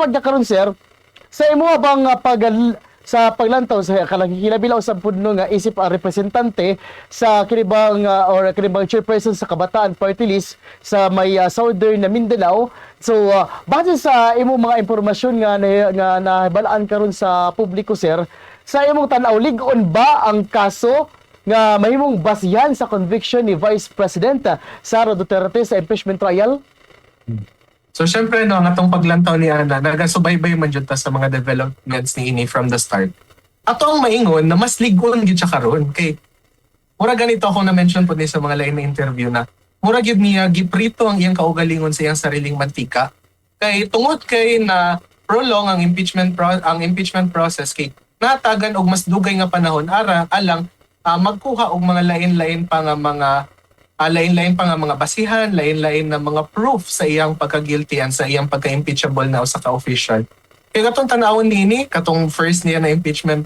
pagkakaroon sir, sa imo bang sa paglantaw sa kalangkilabilaw sa pudno nga isip ang representante sa kinibang or kinibang chairperson sa Kabataan Party List sa may Southern na Mindanao. So base sa imo mga impormasyon nga nahibalaan karon sa publiko sir, sa imong tan-aw lig-on ba ang kaso nga mahimong basihan sa conviction ni Vice President Sara Duterte sa impeachment trial? So syempre no, ang atong paglantaw ni Ana, nagasubaybay man jud ta sa mga developments ni ini from the start. Ato ang maingon na mas ligon gid siya karon kay mura ganito ako na mention po ni sa mga lain na interview na mura gid niya giprito ang iyang kaugalingon sa iyang sariling mantika kay tungod kay na prolong ang impeachment process kay natagan og mas dugay nga panahon alang magkuha og mga lain-lain pa nga mga basihan, lain-lain na mga proof sa iyang pagka-guilty and sa iyang pagka-impeachable na usa ka official. Kaya katong tanawon nini, katong first niya na impeachment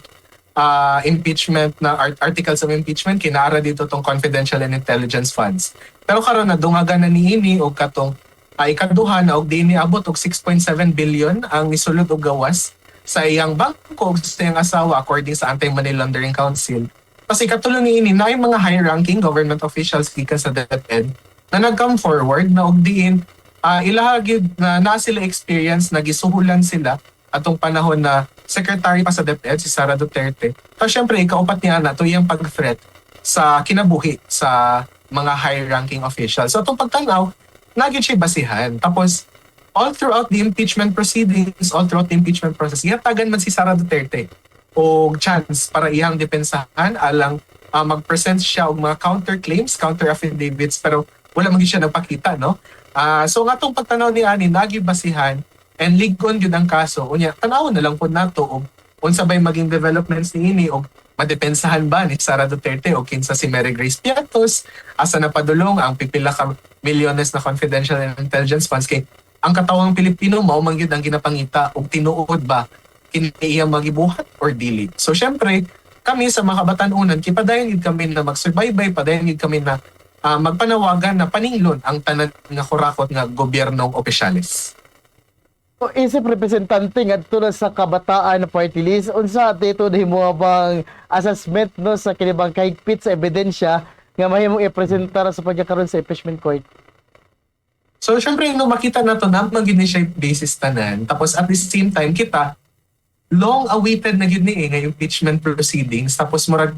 na articles of impeachment, kinara dito tong confidential and intelligence funds. Pero karon na dungagan na niini og katong ikaduha na og dinhi abot og 6.7 billion ang nisulod og gawas sa iyang bangko ug sa iyang asawa according sa Anti-Money Laundering Council. Kasi katulong niini na yung mga high-ranking government officials gikan sa DepEd na nag-come forward na og diin ilahagid na sila experience na gisuhulan sila atong panahon na secretary pa sa DepEd si Sara Duterte. So syempre ikaupat niya na to yung pag-threat sa kinabuhi sa mga high-ranking officials. So atong pagtanaw, naging siya basihan. Tapos all throughout the impeachment proceedings, all throughout the impeachment process, yatagan man si Sara Duterte o chance para iyang depensahan alang mag-present siya og mga counter-claims, counter-affidavits, pero wala man siya nagpakita, no? So nga itong pagtanaw ni Ani, nagibasihan and ligon yun ang kaso. Unya, tanawon na lang po nato og unsa bay maging developments ni ini og madepensahan ba ni Sara Duterte o kinsa si Mary Grace Piatos, asa napadulong ang pipila ka milyones na confidential and intelligence funds kay ang katawang Pilipino mao man gyud ang ginapangita og tinuod ba iyang magibuhat or dili. So syempre, kami sa mga kabatanunan, kipadayon gid kami na magsurvive, padayon gid kami na magpanawagan na paninglon ang tanan nga kurakot nga gobyernong opisyales. So, isip representante ngadto na sa Kabataan Party List, unsa dito nahimo bang assessment no sa kinibang kahigpit sa ebidensya nga mahimong ipresentar sa pagkakaroon sa impeachment court? So syempre, nung makita na to, naman gid ni siya basis tanan. Tapos at the same time, kita long-awaited na yun nga impeachment proceedings. Tapos murag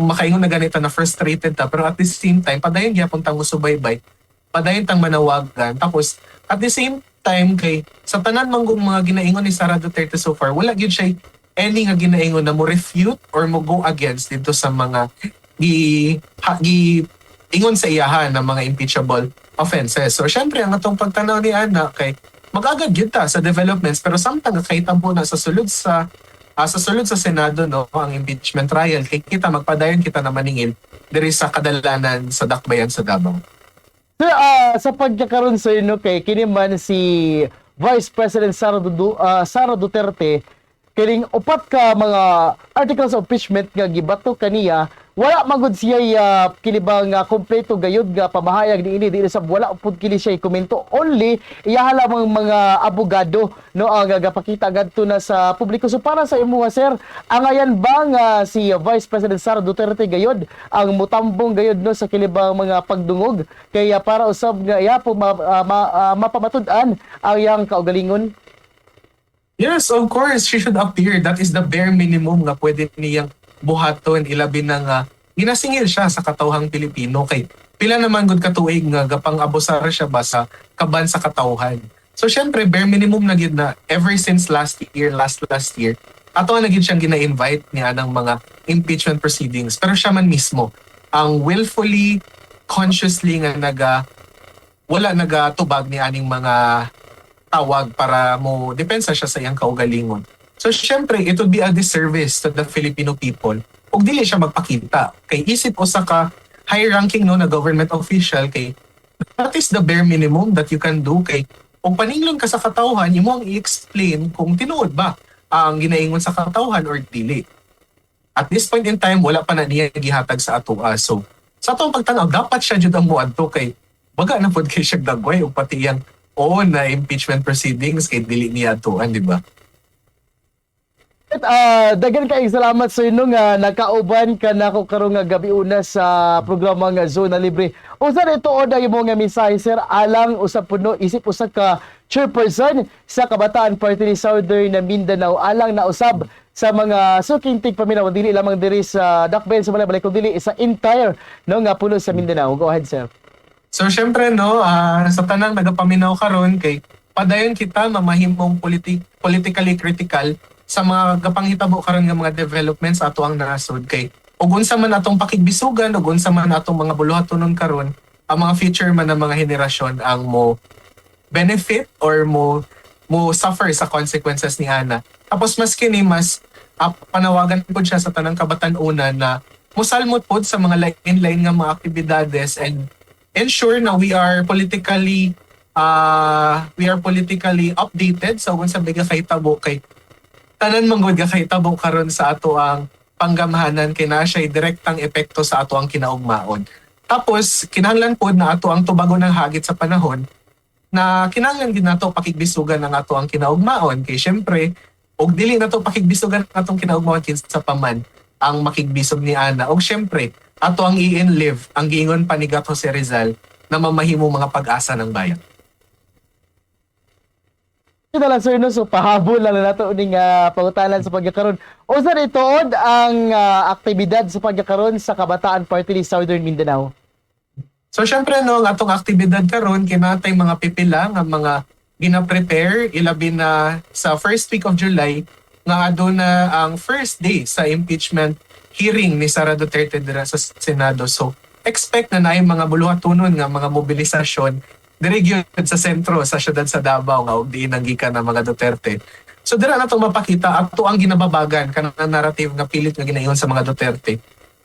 makaingon na ganito na frustrated ta. Pero at the same time, padayon gyapon tang usubaybay, padayon tang manawagan. Tapos at the same time, kay sa tanan manggong mga ginaingon ni Sara Duterte so far, wala gyud siya any nga ginaingon na mo refute or mo go against dito sa mga ingon sa iyahan ng mga impeachable offenses. So syempre, ang atong pagtanaw ni Ana kay mag-agad yun ta sa developments pero samtang kahit po na sa sulod sa Senado no ang impeachment trial kay kita magpadayon kita na maningil diri sa kadalanan sa dakbayan sa Davao. So, sa pagkakaroon sa inyo kay kini man si Vice President Sara Duterte kining upat ka mga articles of impeachment nga gibato kaniya, wala magud siya kinibang kompleto gayud nga pamahayag niini dili sa wala pud kini siya komento, only iyahala mga abogado no ang gapakita gadto na sa publiko. So para sa imo sir, angayan ba nga si Vice President Sara Duterte gayud ang mutambong gayud no sa kinibang mga pagdungog kaya para usab nga iya po mapamatud-an ang iyang kaugalingon? Yes, of course, she should appear. That is the bare minimum nga pwede niyang buhaton, ilabi na nga ginasingil siya sa katawhang Pilipino kay pila naman gud katuig nga gapang abusar siya ba sa kaban sa katawhan. So syempre bare minimum na gid na ever since last year ato na gid siyang gina-invite niya ng mga impeachment proceedings pero siya man mismo ang willfully consciously nga wala nagatubag ni aning mga tawag para mo depensa siya sa iyang kaugalingon. So syempre, it would be a disservice to the Filipino people ug dili siya magpakita. Kay isip usa ka high-ranking no na government official kay that is the bare minimum that you can do kay kung paninglon ka sa katawhan, imo ang i-explain kung tinuod ba ang ginaingon sa katawhan or dili. At this point in time, wala pa na niya gihatag sa atoa. So, sa atong pagtanaw, dapat siya jud ang muadto kay baga na pod kay siya dagway o pati iyang own na impeachment proceedings kay dili niya atuan, di ba? Dagan kaayong salamat sa inyo nga nakauban ka na ko karong nga gabi una sa programa nga Zona Libre. Usa ito o na yung mga mensahe sir alang usap puno isip usa ka chairperson sa Kabataan Party List Southern Mindanao alang na usab sa mga suking tigpaminaw dili lamang diri sa Dakben sa Balay kundi dili sa entire no nga pulo sa Mindanao. Go ahead sir. So syempre no, sa tanang nagapaminaw karon kay padayon kita mamahimong politically critical sa mga gapanghitabo karon nga mga developments ato ang nasod kay ug unsa man atong pakigbisugan ug unsa man atong mga buluhatonon karon ang mga future man ng mga henerasyon ang mo benefit or mo suffer sa consequences ni ana. Tapos mas kini mas panawagan pud siya sa tanang kabatan-unan na musalmot pod sa mga lain-lain nga mga aktibidades and ensure na we are politically updated sa unsa biga kahitabo kay tanan manggod ga kahitabo karon sa ato ang panggamhanan kay naa siya direktang epekto sa ato ang kinaugmaon. Tapos kinahanglan pod na ato ang tubagon ng hagit sa panahon na kinahanglan gid nato pakigbisugan ng ato ang kinaugmaon kay syempre og dili nato pakigbisugan atong kinaugmaon kinsa pa man ang makigbisog ni ana og syempre ato ang i-enlive ang giingon pa ni Gato si Rizal na mamahimong mga pag-asa ng bayan. Ito lang sir no, so pahabol lang na nato ning pangutanan sa pagkakaroon. Usa itood ang aktibidad sa pagkakaroon sa Kabataan Party List Southern Mindanao. So syempre no, ang atong aktibidad karon kinatay mga pipila nga mga gina-prepare ilabi na sa first week of July nga aduna ang first day sa impeachment hearing ni Sara Duterte dira sa Senado. So expect na naay mga buluhatonon nga mga mobilisasyon diri gyud sa sentro sa syudad sa Davao nga og diin ang gikan ng mga Duterte. So dira nato mapakita ato ang ginababagan kanang narrative nga pilit nga ginaingon sa mga Duterte.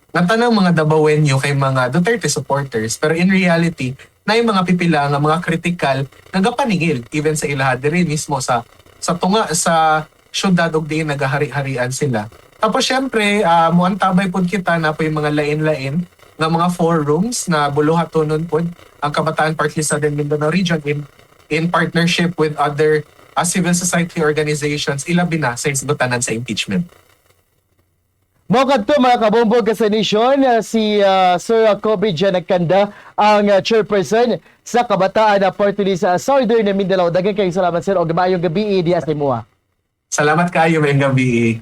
Nga tanang mga Davaoenyo kay mga Duterte supporters pero in reality naay mga pipila nga mga kritikal nga gapaningil even sa ilaha diri mismo sa tunga sa syudad og diin nagahari-harian sila. Tapos syempre muantabay pud kita na po yung mga lain-lain nga mga forums na buluhatonon pod ang Kabataan Party List Southern Mindanao Region in partnership with other civil society organizations ilabi na sa isgutanan sa impeachment. Mao kadto mga kabombog sa nation si Sir Kobe Janagkanda ang chairperson sa Kabataan Party List sa Southern Mindanao. Daghang kayong salamat sir og maayong gabi diha sa imuha. Salamat kayo, may gabi.